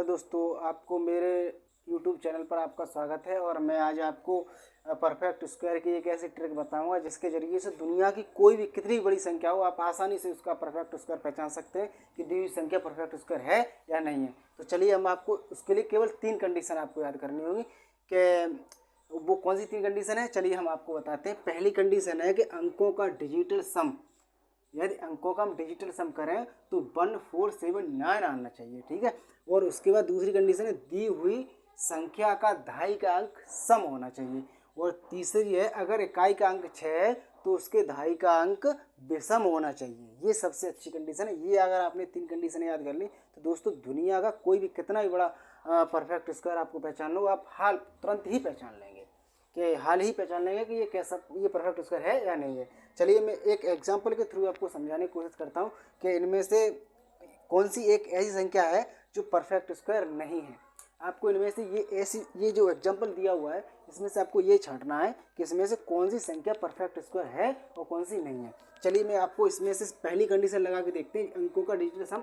Hello दोस्तों, आपको मेरे यूट्यूब चैनल पर आपका स्वागत है। और मैं आज आपको परफेक्ट स्क्वायर की एक ऐसी ट्रिक बताऊंगा जिसके ज़रिए से दुनिया की कोई भी कितनी बड़ी संख्या हो आप आसानी से उसका परफेक्ट स्क्वायर पहचान सकते हैं कि दी हुई संख्या परफेक्ट स्क्वायर है या नहीं है। तो चलिए, हम आपको उसके लिए केवल 3 कंडीशन आपको याद करनी होगी कि वो कौन सी 3 कंडीशन है। चलिए हम आपको बताते हैं। पहली कंडीशन है कि अंकों का डिजिटल सम, यदि अंकों का हम डिजिटल सम करें तो 1479 आना चाहिए, ठीक है। और उसके बाद दूसरी कंडीशन है दी हुई संख्या का दहाई का अंक सम होना चाहिए। और तीसरी है अगर इकाई का अंक 6 है तो उसके दहाई का अंक विषम होना चाहिए। ये सबसे अच्छी कंडीशन है। ये अगर आपने 3 कंडीशन याद कर ली तो दोस्तों दुनिया का कोई भी कितना भी बड़ा परफेक्ट स्क्वायर आपको पहचान लो, आप हाल तुरंत ही पहचान लेंगे कि हाल ही पहचान लेंगे कि ये परफेक्ट स्क्वायर है या नहीं है। चलिए मैं एक एग्जांपल के थ्रू आपको समझाने की कोशिश करता हूँ कि इनमें से कौन सी एक ऐसी संख्या है जो परफेक्ट स्क्वायर नहीं है। आपको इनमें से ये जो एग्जांपल दिया हुआ है इसमें से आपको ये छांटना है कि इसमें से कौन सी संख्या परफेक्ट स्क्वायर है और कौन सी नहीं है। चलिए मैं आपको इसमें से पहली कंडीशन लगा के देखते हैं। अंकों का डिजिटल सम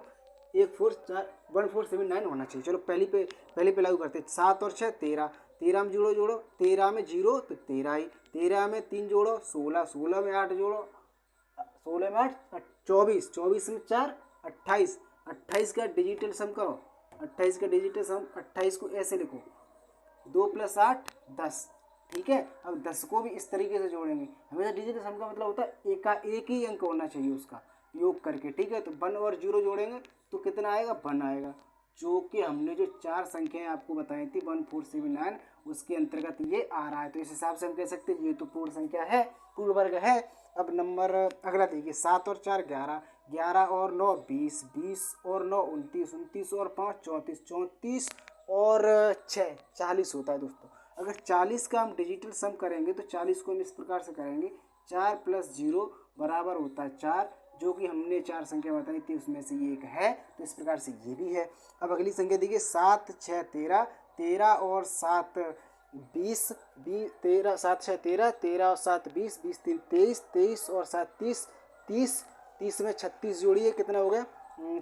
1479 होना चाहिए। चलो पहली पे लागू करते हैं। 7 और 6 13, 13 में जोड़ो 13 में 0 तो 13 ही, 13 में 3 जोड़ो 16, 16 में 8 जोड़ो 16 में 8 24, 24 में 4 28, 28 का डिजिटल सम करो। 28 का डिजिटल सम 28 को ऐसे लिखो 2 + 8 10, ठीक है। अब 10 को भी इस तरीके से जोड़ेंगे। हमेशा डिजिटल सम का मतलब होता है एक ही अंक होना चाहिए उसका योग करके, ठीक है। तो 1 और 0 जोड़ेंगे तो कितना आएगा 1 आएगा, जो कि हमने जो 4 संख्याएं आपको बताई थी 1479 उसके अंतर्गत ये आ रहा है। तो इस हिसाब से हम कह सकते हैं ये तो पूर्ण संख्या है, पूर्ण वर्ग है। अब नंबर अगला देखिए। 7 और 4 11, 11 और 9 20, 20 और 9 29, 29 और 5 34, 34 और 6 40 होता है दोस्तों। अगर 40 का हम डिजिटल सम करेंगे तो 40 को हम इस प्रकार से करेंगे 4 + 0 बराबर होता है 4, जो कि हमने 4 संख्या बताई थी उसमें से ये एक है। तो इस प्रकार से ये भी है। अब अगली संख्या देखिए। 7 6 13, 13 और 7 20, 13 7 6 13, 13 और 7 20, 20 3 23, 23 और 7 30, 30, 30 में 36 जोड़िए कितना हो गया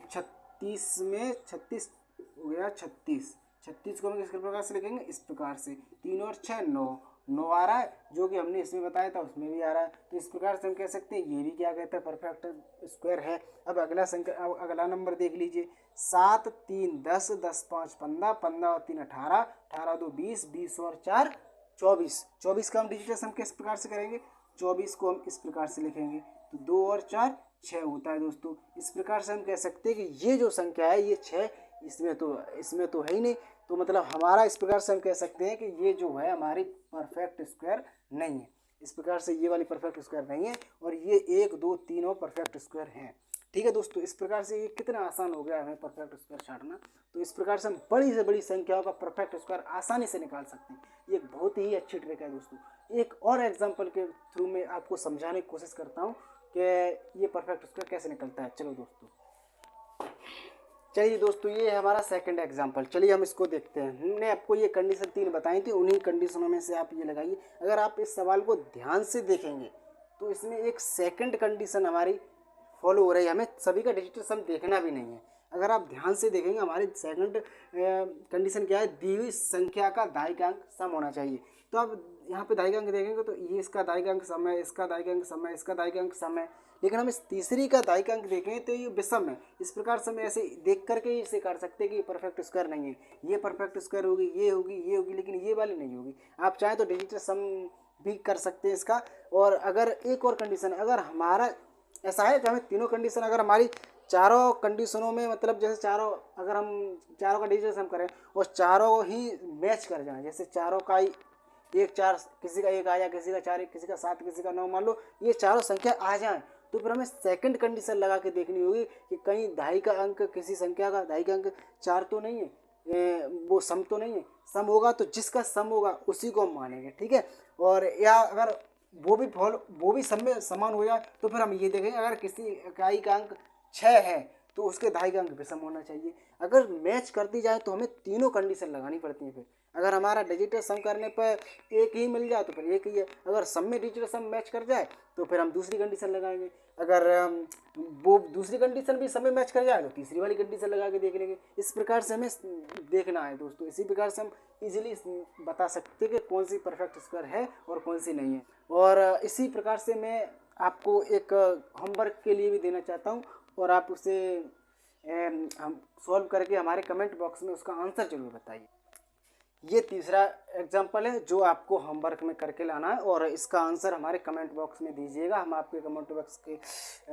36 में 36 हो गया 36। 36 को हम किस प्रकार से लिखेंगे इस प्रकार से 3 और 6 9, 9 आ रहा है, जो कि हमने इसमें बताया था उसमें भी आ रहा है। तो इस प्रकार से हम कह सकते हैं ये भी क्या कहते हैं परफेक्ट स्क्वायर है। अब अगला नंबर देख लीजिए। 7 3 10, 10 5 15, 15 और 3 18, 18 2 20, 20 और 4 24, 24 का हम डिजिटल सम किस प्रकार से करेंगे 24 को हम इस प्रकार से लिखेंगे तो 2 और 4 6 होता है दोस्तों। इस प्रकार से हम कह सकते हैं कि ये जो संख्या है ये 6 इसमें तो है ही नहीं। तो मतलब हमारा इस प्रकार से हम कह सकते हैं कि ये जो है हमारी परफेक्ट स्क्वायर नहीं है। इस प्रकार से ये वाली परफेक्ट स्क्वायर नहीं है और ये 1 2 3 और परफेक्ट स्क्वायर हैं, ठीक है दोस्तों। इस प्रकार से ये कितना आसान हो गया हमें परफेक्ट स्क्वायर छांटना। तो इस प्रकार से हम बड़ी से बड़ी संख्याओं का परफेक्ट स्क्वायर आसानी से निकाल सकते हैं। ये एक बहुत ही अच्छी ट्रिक है दोस्तों। एक और एग्जांपल के थ्रू में आपको समझाने की कोशिश करता हूँ कि ये परफेक्ट स्क्वायर कैसे निकलता है। चलो दोस्तों, चलिए दोस्तों, ये है हमारा सेकंड एग्जांपल। चलिए हम इसको देखते हैं। हमने आपको ये कंडीशन 3 बताई थी, उन्हीं कंडीशनों में से आप ये लगाइए। अगर आप इस सवाल को ध्यान से देखेंगे तो इसमें एक सेकंड कंडीशन हमारी फॉलो हो रही है। हमें सभी का डिजिटल सम देखना भी नहीं है। अगर आप ध्यान से देखेंगे हमारी सेकंड कंडीशन क्या है, दी हुई संख्या का दहाई का अंक सम होना चाहिए। तो आप यहाँ पे दहाई का अंक देखेंगे तो ये इसका दहाई का अंक सम है, इसका दहाई का अंक सम है, इसका दहाई का अंक सम है। लेकिन हम इस तीसरी का दहाई का अंक देखें तो ये विषम है। इस प्रकार से हम ऐसे देख करके ही इसे कर सकते हैं कि ये परफेक्ट स्क्वायर नहीं है। ये परफेक्ट स्क्वायर होगी, ये होगी, लेकिन ये वाली नहीं होगी। आप चाहें तो डिजिटल सम भी कर सकते हैं इसका। और अगर एक और कंडीशन, अगर हमारा ऐसा है कि हमें तीनों कंडीशन, अगर हमारी चारों कंडीशनों में मतलब जैसे चारों, अगर हम चारों का डिजिटल सम करें और चारों ही मैच कर जाएं, जैसे चारों का ही 1 4, किसी का 1 आया, किसी का 4 1, किसी का 7, किसी का 9, मान लो ये चारों संख्या आ जाएं तो फिर हमें सेकंड कंडीशन लगा के देखनी होगी कि कहीं दहाई का अंक, किसी संख्या का दहाई का अंक 4 तो नहीं है, वो सम तो नहीं है। सम होगा तो जिसका सम होगा उसी को हम मानेंगे, ठीक है। और या अगर वो भी सम में समान हो जाए तो फिर हम ये देखेंगे अगर किसी इकाई का अंक 6 है तो उसके दहाई का अंक विषम होना चाहिए। अगर मैच करती जाए तो हमें तीनों कंडीशन लगानी पड़ती है। फिर अगर हमारा डिजिटल सम करने पर एक ही मिल जाए तो फिर एक ही है। अगर सम में डिजिटल सम मैच कर जाए तो फिर हम दूसरी कंडीशन लगाएंगे। अगर वो दूसरी कंडीशन भी समय मैच कर जाए तो तीसरी वाली कंडीशन लगा के देख लेंगे। इस प्रकार से हमें देखना है दोस्तों। इसी प्रकार से हम इजीली बता सकते हैं कि कौन सी परफेक्ट स्क्वायर है और कौन सी नहीं है। और इसी प्रकार से मैं आपको एक होमवर्क के लिए भी देना चाहता हूँ, और आप उसे हम सॉल्व करके हमारे कमेंट बॉक्स में उसका आंसर जरूर बताइए। ये तीसरा एग्जाम्पल है जो आपको होमवर्क में करके लाना है, और इसका आंसर हमारे कमेंट बॉक्स में दीजिएगा। हम आपके कमेंट बॉक्स के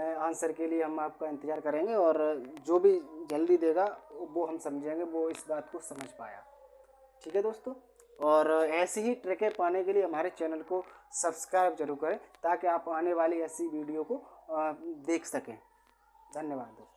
आंसर के लिए हम आपका इंतज़ार करेंगे, और जो भी जल्दी देगा वो हम समझेंगे वो इस बात को समझ पाया। ठीक है दोस्तों, और ऐसी ही ट्रिकें पाने के लिए हमारे चैनल को सब्सक्राइब जरूर करें ताकि आप आने वाली ऐसी वीडियो को देख सकें। धन्यवाद दोस्तों।